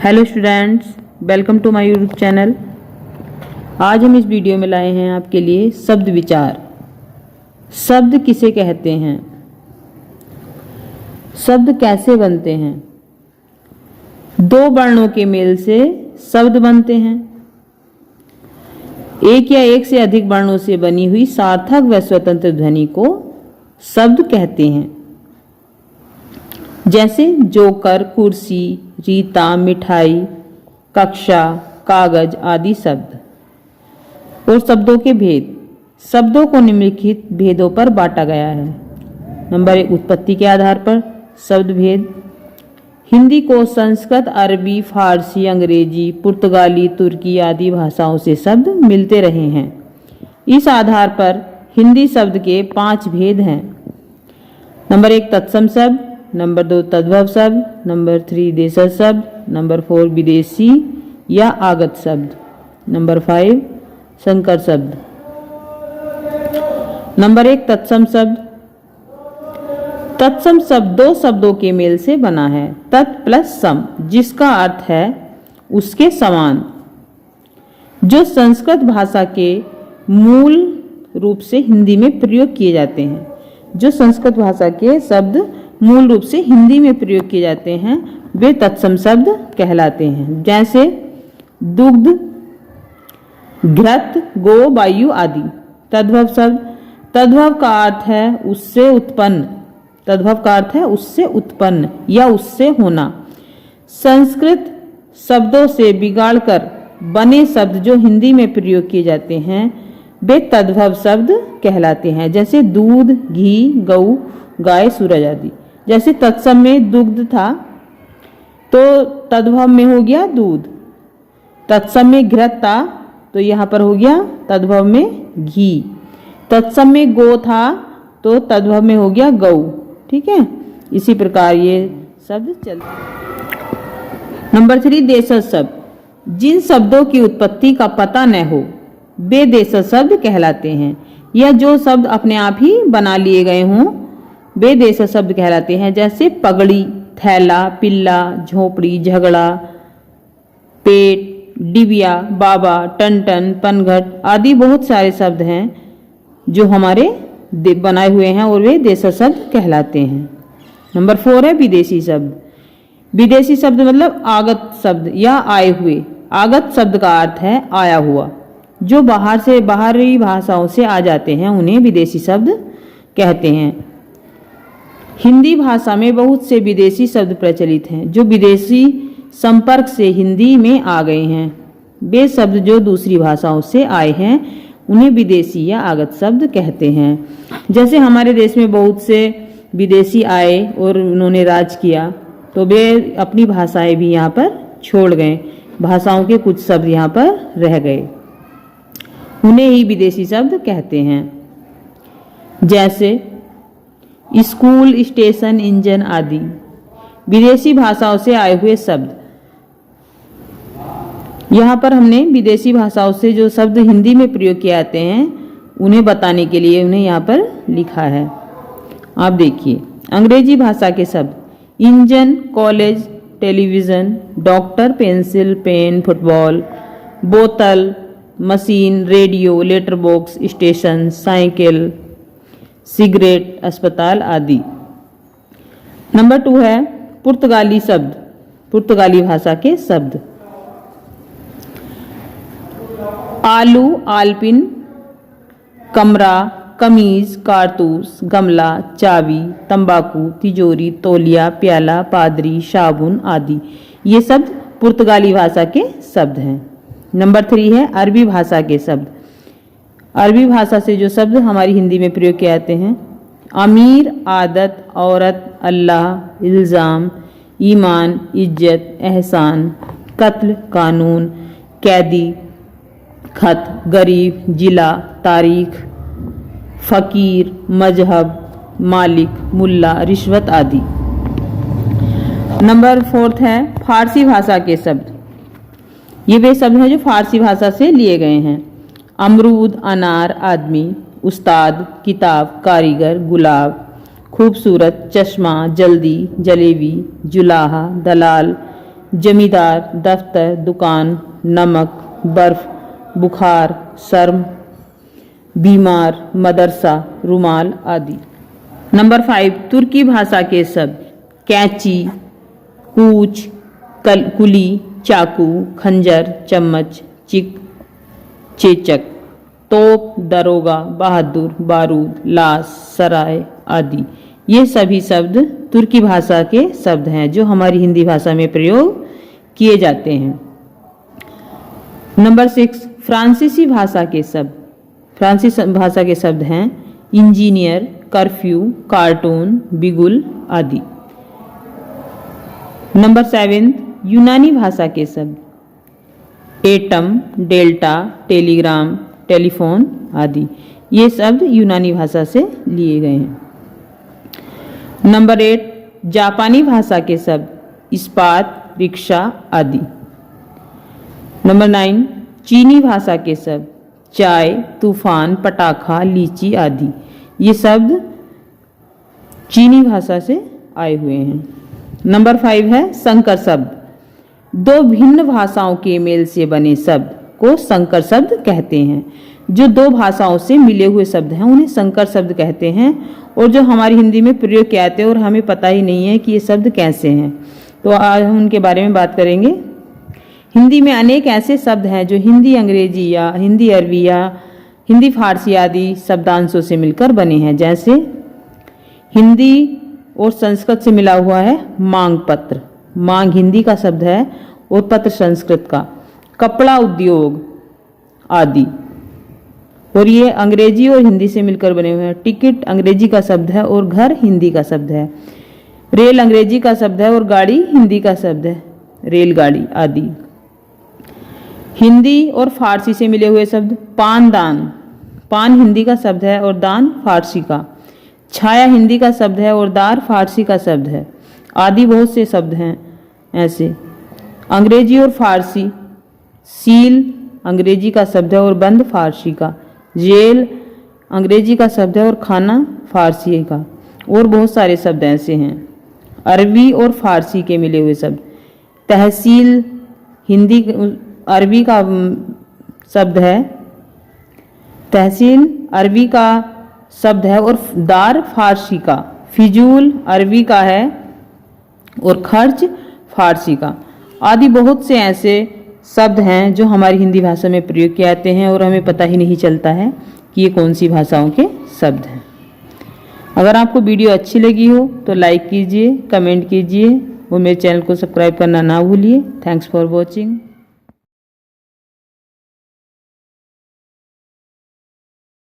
Hello students, welcome to my YouTube channel. आज हम इस वीडियो में लाए हैं आपके लिए शब्द विचार। शब्द किसे कहते हैं, शब्द कैसे बनते हैं। दो वर्णों के मेल से शब्द बनते हैं। एक या एक से अधिक वर्णों से बनी हुई सार्थक व स्वतंत्र ध्वनि को शब्द कहते हैं। जैसे जोकर, कुर्सी, रीता, मिठाई, कक्षा, कागज आदि शब्द। और शब्दों के भेद। शब्दों को निम्नलिखित भेदों पर बांटा गया है। नंबर 1, उत्पत्ति के आधार पर शब्द भेद। हिंदी को संस्कृत, अरबी, फारसी, अंग्रेजी, पुर्तगाली, तुर्की आदि भाषाओं से शब्द मिलते रहे हैं। इस आधार पर हिंदी शब्द के 5 भेद हैं। नंबर 1, तत्सम शब्द। नंबर 2, तद्भव शब्द। नंबर 3, देशज शब्द। नंबर 4, विदेशी या आगत शब्द। नंबर 5, संकर शब्द। नंबर 1, तत्सम शब्द। तत्सम शब्द दो शब्दों के मेल से बना है, तत् प्लस सम, जिसका अर्थ है उसके समान, जो संस्कृत भाषा के मूल रूप से हिंदी में प्रयोग किए जाते हैं। जो संस्कृत भाषा के शब्द मूल रूप से हिंदी में प्रयोग किए जाते हैं वे तत्सम शब्द कहलाते हैं। जैसे दुग्ध, घृत, गो, वायु आदि। तद्भव शब्द। तद्भव का अर्थ है उससे उत्पन्न। तद्भव का अर्थ है उससे उत्पन्न या उससे होना। संस्कृत शब्दों से बिगाड़कर बने शब्द जो हिंदी में प्रयोग किए जाते हैं वे तद्भव शब्द कहलाते हैं। जैसे दूध, घी, गऊ, गाय, सूरज आदि। जैसे तत्सम में दुग्ध था तो तद्भव में हो गया दूध। तत्सम में घृत था तो यहाँ पर हो गया तद्भव में घी। तत्सम में गो था तो तद्भव में हो गया गऊ। ठीक है, इसी प्रकार ये शब्द चलते। नंबर 3, देशज शब्द। जिन शब्दों की उत्पत्ति का पता न हो वे देशज शब्द कहलाते हैं, या जो शब्द अपने आप ही बना लिए गए हों वे देशज शब्द कहलाते हैं। जैसे पगड़ी, थैला, पिल्ला, झोपड़ी, झगड़ा, पेट, डिबिया, बाबा, टन, पनघट आदि बहुत सारे शब्द हैं जो हमारे बनाए हुए हैं और वे देशज शब्द कहलाते हैं। नंबर 4 है विदेशी शब्द। विदेशी शब्द मतलब आगत शब्द या आए हुए। आगत शब्द का अर्थ है आया हुआ। जो बाहरी भाषाओं से आ जाते हैं उन्हें विदेशी शब्द कहते हैं। हिंदी भाषा में बहुत से विदेशी शब्द प्रचलित हैं जो विदेशी संपर्क से हिंदी में आ गए हैं। वे शब्द जो दूसरी भाषाओं से आए हैं उन्हें विदेशी या आगत शब्द कहते हैं। जैसे हमारे देश में बहुत से विदेशी आए और उन्होंने राज किया तो वे अपनी भाषाएं भी यहाँ पर छोड़ गए। भाषाओं के कुछ शब्द यहाँ पर रह गए, उन्हें ही विदेशी शब्द कहते हैं। जैसे स्कूल, स्टेशन, इंजन आदि विदेशी भाषाओं से आए हुए शब्द। यहाँ पर हमने विदेशी भाषाओं से जो शब्द हिंदी में प्रयोग किए जाते हैं उन्हें बताने के लिए उन्हें यहाँ पर लिखा है। आप देखिए, अंग्रेजी भाषा के शब्द engine, college, television, doctor, pencil, pen, football, बोतल, machine, radio, letter box, station, cycle, cigarette, अस्पताल आदि। नंबर 2 है पुर्तगाली शब्द। पुर्तगाली भाषा के शब्द आलू, आलपिन, कमरा, कमीज, कारतूस, गमला, चाबी, तंबाकू, तिजोरी, तौलिया, प्याला, पादरी, साबुन आदि। ये शब्द पुर्तगाली भाषा के शब्द हैं। नंबर 3 है अरबी भाषा के शब्द। अरबी भाषा से जो शब्द हमारी हिंदी में प्रयोग किए जाते हैं अमीर, आदत, औरत, अल्लाह, इल्ज़ाम, ईमान, इज्जत, एहसान, कत्ल, कानून, कैदी, खत, गरीब, जिला, तारीख, फकीर, मजहब, मालिक, मुल्ला, रिश्वत आदि। नंबर 4 है फारसी भाषा के शब्द। ये वे शब्द हैं जो फारसी भाषा से लिए गए हैं। अमरूद, अनार, आदमी, उस्ताद, किताब, कारीगर, गुलाब, खूबसूरत, चश्मा, जल्दी, जलेबी, जुलाहा, दलाल, जमींदार, दफ्तर, दुकान, नमक, बर्फ, बुखार, शर्म, बीमार, मदरसा, रुमाल आदि। नंबर 5, तुर्की भाषा के शब्द कैंची, कूच, कुली, चाकू, खंजर, चम्मच, चेचक, तोप, दरोगा, बहादुर, बारूद, लाश, सराय आदि। ये सभी शब्द तुर्की भाषा के शब्द हैं जो हमारी हिंदी भाषा में प्रयोग किए जाते हैं। नंबर 6, फ्रांसीसी भाषा के शब्द। फ्रांसीसी भाषा के शब्द हैं इंजीनियर, कर्फ्यू, कार्टून, बिगुल आदि। नंबर 7, यूनानी भाषा के शब्द एटम, डेल्टा, टेलीग्राम, टेलीफोन आदि। ये शब्द यूनानी भाषा से लिए गए हैं। नंबर 8, जापानी भाषा के शब्द इस्पात, रिक्शा आदि। नंबर 9, चीनी भाषा के शब्द चाय, तूफान, पटाखा, लीची आदि। ये शब्द चीनी भाषा से आए हुए हैं। नंबर 5 है संकर शब्द। दो भिन्न भाषाओं के मेल से बने शब्द को संकर शब्द कहते हैं। जो दो भाषाओं से मिले हुए शब्द हैं उन्हें संकर शब्द कहते हैं, और जो हमारी हिंदी में प्रयोग किए जाते हैं और हमें पता ही नहीं है कि ये शब्द कैसे हैं। तो आज हम उनके बारे में बात करेंगे। हिंदी में अनेक ऐसे शब्द हैं जो हिंदी अंग्रेजी या हिंदी अरबी या हिंदी फारसी आदि शब्दांशों से मिलकर बने हैं। जैसे हिंदी और संस्कृत से मिला हुआ है मांग पत्र, मांग हिंदी का शब्द है और पत्र संस्कृत का, कपड़ा उद्योग आदि। और ये अंग्रेजी और हिंदी से मिलकर बने हुए हैं। टिकट अंग्रेजी का शब्द है और घर हिंदी का शब्द है। रेल अंग्रेजी का शब्द है और गाड़ी हिंदी का शब्द है, रेलगाड़ी आदि। हिंदी और फारसी से मिले हुए शब्द पान, दान, पान हिंदी का शब्द है और दान फारसी का। छाया हिंदी का शब्द है और दार फारसी का शब्द है आदि। बहुत से शब्द हैं ऐसे। अंग्रेजी और फारसी, सील अंग्रेजी का शब्द है और बंद फारसी का। जेल अंग्रेजी का शब्द है और खाना फारसी का। और बहुत सारे शब्द ऐसे हैं। अरबी और फारसी के मिले हुए शब्द तहसील हिंदी अरबी का शब्द है, तहसील अरबी का शब्द है और दार फारसी का। फिजूल अरबी का है और खर्च फारसी का आदि। बहुत से ऐसे शब्द हैं जो हमारी हिंदी भाषा में प्रयोग किए जाते हैं और हमें पता ही नहीं चलता है कि ये कौन सी भाषाओं के शब्द हैं। अगर आपको वीडियो अच्छी लगी हो तो लाइक कीजिए, कमेंट कीजिए और मेरे चैनल को सब्सक्राइब करना ना भूलिए। Thanks for watching.